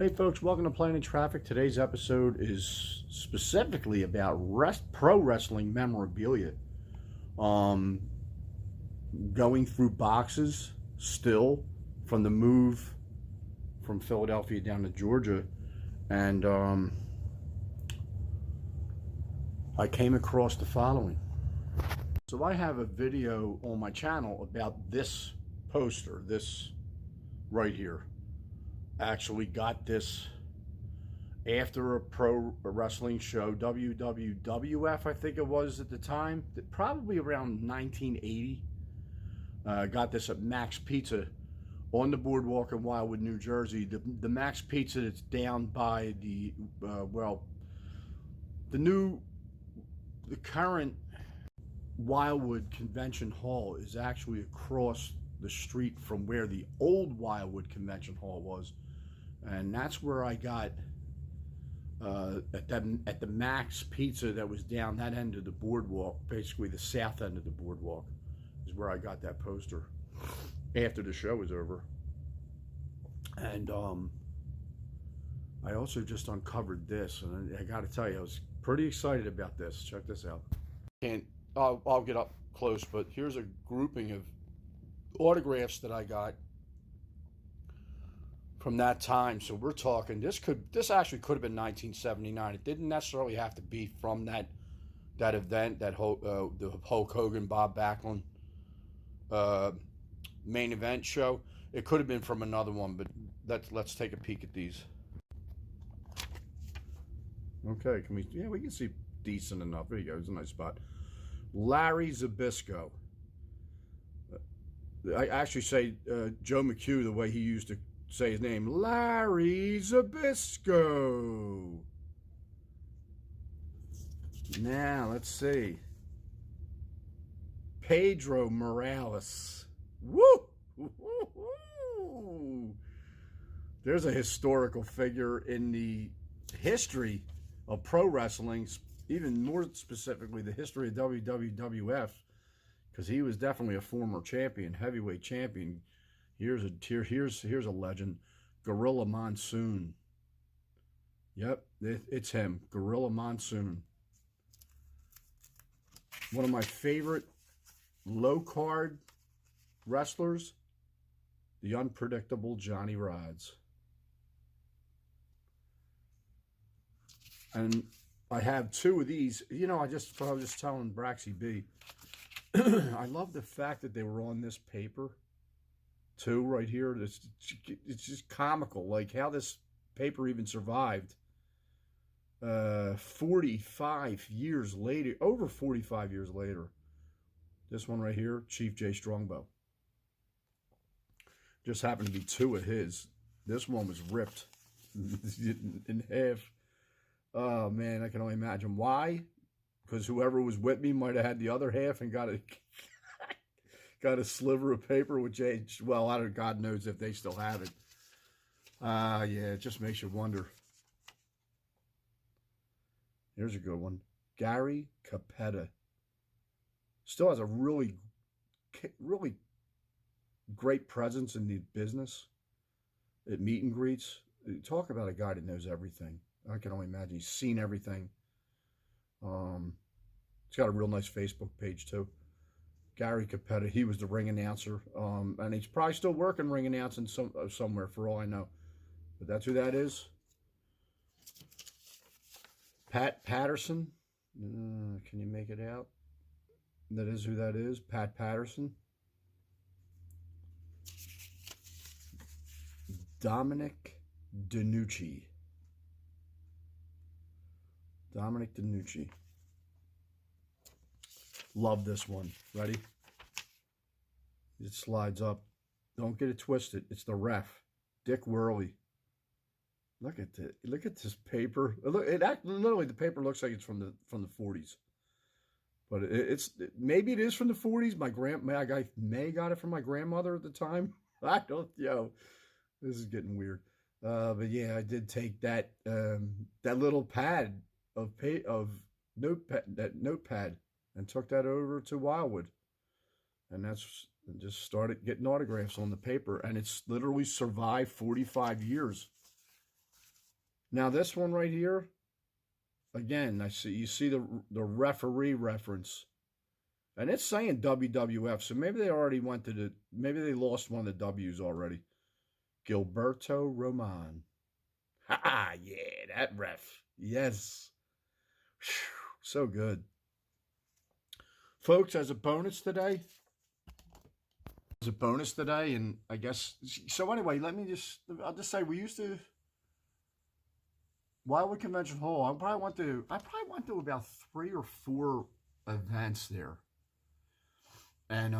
Hey folks, welcome to Planning Traffic. Today's episode is specifically about pro wrestling memorabilia. Going through boxes still from the move from Philadelphia down to Georgia, and I came across the following. So I have a video on my channel about this poster, this right here. Actually got this after a pro wrestling show, WWF, I think it was at the time, probably around 1980. Got this at Max Pizza on the boardwalk in Wildwood, New Jersey. The Max Pizza that's down by the the current Wildwood Convention Hall is actually across the street from where the old Wildwood Convention Hall was. And that's where I got at the Max Pizza that was down that end of the boardwalk, basically the south end of the boardwalk, is where I got that poster after the show was over. And I also just uncovered this, and I got to tell you, I was pretty excited about this. Check this out. I'll get up close, but here's a grouping of autographs that I got from that time. So we're talking, this actually could have been 1979. It didn't necessarily have to be from that event, the Hulk Hogan Bob Backlund main event show. It could have been from another one, but let's take a peek at these. Okay, we can see decent enough. There you go. It's a nice spot. Larry Zbyszko. I actually say Joe McHugh the way he used to say his name, Larry Zbyszko. Now, let's see. Pedro Morales. Woo! There's a historical figure in the history of pro wrestling, even more specifically the history of WWF, because he was definitely a former champion, heavyweight champion. Here's a legend, Gorilla Monsoon. Yep, it's him, Gorilla Monsoon. One of my favorite low card wrestlers, the unpredictable Johnny Rods. And I have two of these. You know, I was just telling Braxy B, I love the fact that they were on this paper. Two right here. It's just comical, like how this paper even survived 45 years later, over 45 years later. This one right here, Chief Jay Strongbow. Just happened to be two of his. This one was ripped in half. Oh man, I can only imagine why. Because whoever was with me might have had the other half and got a sliver of paper with Jay. Well, God knows if they still have it. Yeah, it just makes you wonder. Here's a good one. Gary Capetta. Still has a really great presence in the business at meet and greets. Talk about a guy that knows everything. I can only imagine he's seen everything. He's got a real nice Facebook page too. Gary Capetta, he was the ring announcer, and he's probably still working ring announcing somewhere for all I know. But that's who that is. Pat Patterson, can you make it out? That is who that is, Pat Patterson. Dominic DeNucci. Dominic DeNucci. Love this one. Ready? It slides up. Don't get it twisted. It's the ref, Dick Worley. Look at this paper. Literally the paper looks like it's from the 40s, but maybe it is from the 40s. I may got it from my grandmother at the time. I don't. This is getting weird. But yeah, I did take that little pad of notepad and took that over to Wildwood, and just started getting autographs on the paper, and it's literally survived 45 years. Now this one right here, again, you see the referee reference, and it's saying WWF, so maybe they already went to maybe they lost one of the W's already. Gilberto Roman. Ha, yeah, that ref. Yes. Whew, so good. Folks, as a bonus today, and I guess, so anyway, I'll just say we used to, Wildwood Convention Hall, I probably went to about 3 or 4 events there. And,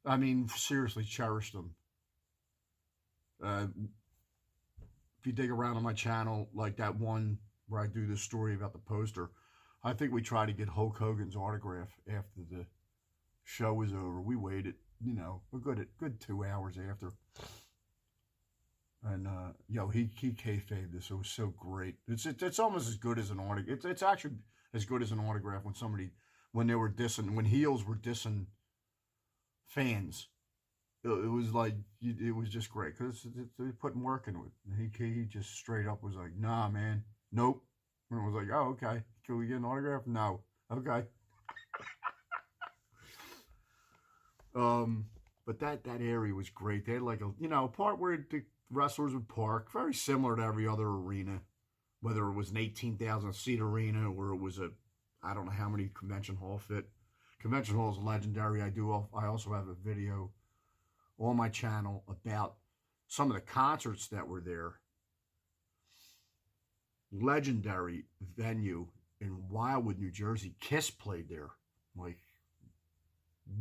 I mean, seriously, cherished them. If you dig around on my channel, like that one where I do this story about the poster, I think we tried to get Hulk Hogan's autograph after the show was over. We waited, a good 2 hours after. And he kayfabed this. It was so great. It's almost as good as an autograph. It's actually as good as an autograph when they were dissing, when heels were dissing fans. It was like, it was just great because they're putting work into it. He just straight up was like, nah, man, nope. And I was like, oh, okay. Can we get an autograph? No. Okay. But that area was great. They had like a part where the wrestlers would park, very similar to every other arena, whether it was an 18,000 seat arena or it was I don't know how many convention hall fit. Convention hall is legendary. I also have a video on my channel about some of the concerts that were there. Legendary venue in Wildwood, New Jersey. Kiss played there. Like,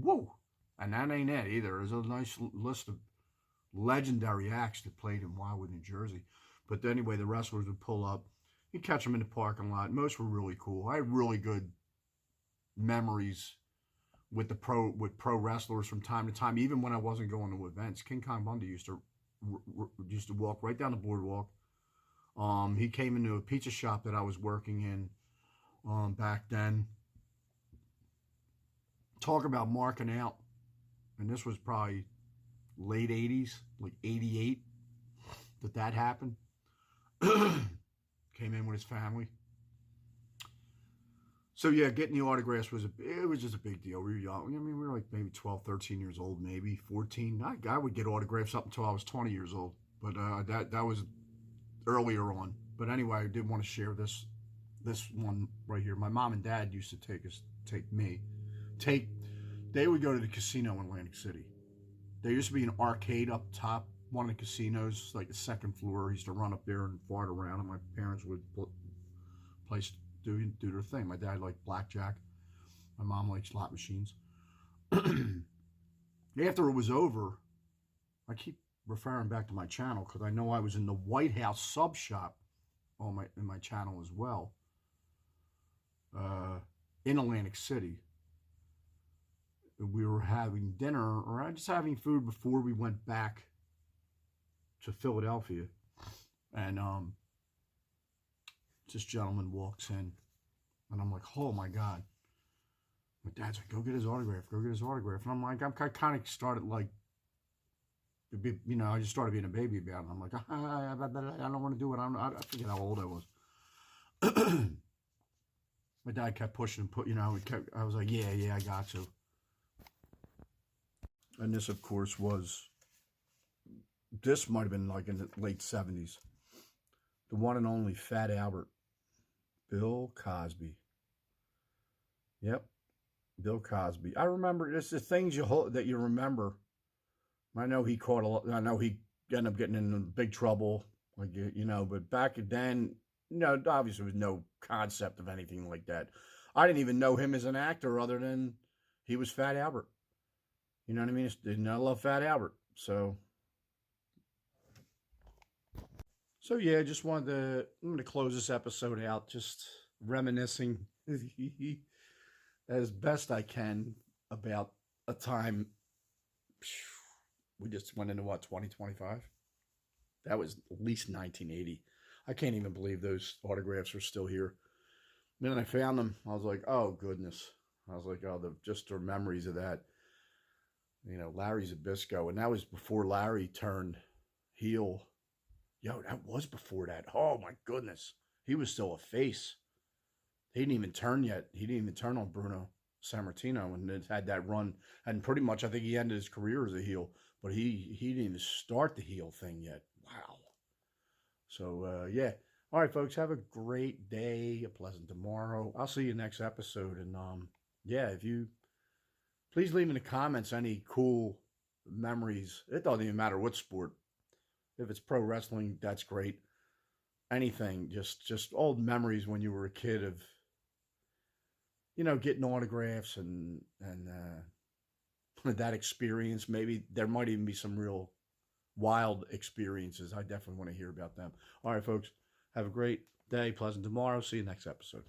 whoa. And that ain't it either. There's a nice list of legendary acts that played in Wildwood, New Jersey. But anyway, the wrestlers would pull up. You'd catch them in the parking lot. Most were really cool. I had really good memories with pro wrestlers from time to time, even when I wasn't going to events. King Kong Bundy used to walk right down the boardwalk. He came into a pizza shop that I was working in back then. Talk about marking out. And this was probably late 80s, like 88, that happened. Came in with his family. So yeah, getting the autographs was just a big deal. We were young. I mean, we were like maybe 12, 13 years old, maybe 14. I would get autographs up until I was 20 years old, but that was earlier on. But anyway, I did want to share this one right here. My mom and dad used to they would go to the casino in Atlantic City. There used to be an arcade up top, one of the casinos, like the second floor. I used to run up there and fart around, and my parents would do their thing. My dad liked blackjack. My mom liked slot machines. After it was over, I keep referring back to my channel because I know I was in the White House sub shop in my channel as well, in Atlantic City. We were having dinner, or just having food before we went back to Philadelphia, and this gentleman walks in, and I'm like, oh my God. My dad's like, go get his autograph, and I'm like, I kind of started like, I just started being a baby about it. I'm like, I don't want to do it. I forget how old I was. My dad kept pushing and I was like, yeah, I got to. And this, of course, this might have been like in the late 70s. The one and only Fat Albert, Bill Cosby. Yep, Bill Cosby. I remember, it's the things that you remember. I know he I know he ended up getting in big trouble, but back then, obviously there was no concept of anything like that. I didn't even know him as an actor other than he was Fat Albert. You know what I mean? I love Fat Albert. So yeah, I'm going to close this episode out, just reminiscing as best I can about a time. We just went into 2025? That was at least 1980. I can't even believe those autographs are still here. And then I found them. I was like, oh goodness. I was like, oh, just the memories of that. Larry Zbyszko, and that was before Larry turned heel Yo, that was before that. Oh my goodness. He was still a face. He didn't even turn yet. He didn't even turn on Bruno Sammartino and it had that run. And pretty much I think he ended his career as a heel. But he didn't even start the heel thing yet. Wow. So yeah. All right, folks, have a great day, a pleasant tomorrow. I'll see you next episode. And yeah, if you please leave in the comments any cool memories. It doesn't even matter what sport. If it's pro wrestling, that's great. Anything, just old memories when you were a kid of, getting autographs and that experience. Maybe there might even be some real wild experiences. I definitely want to hear about them. All right, folks, have a great day, pleasant tomorrow. See you next episode.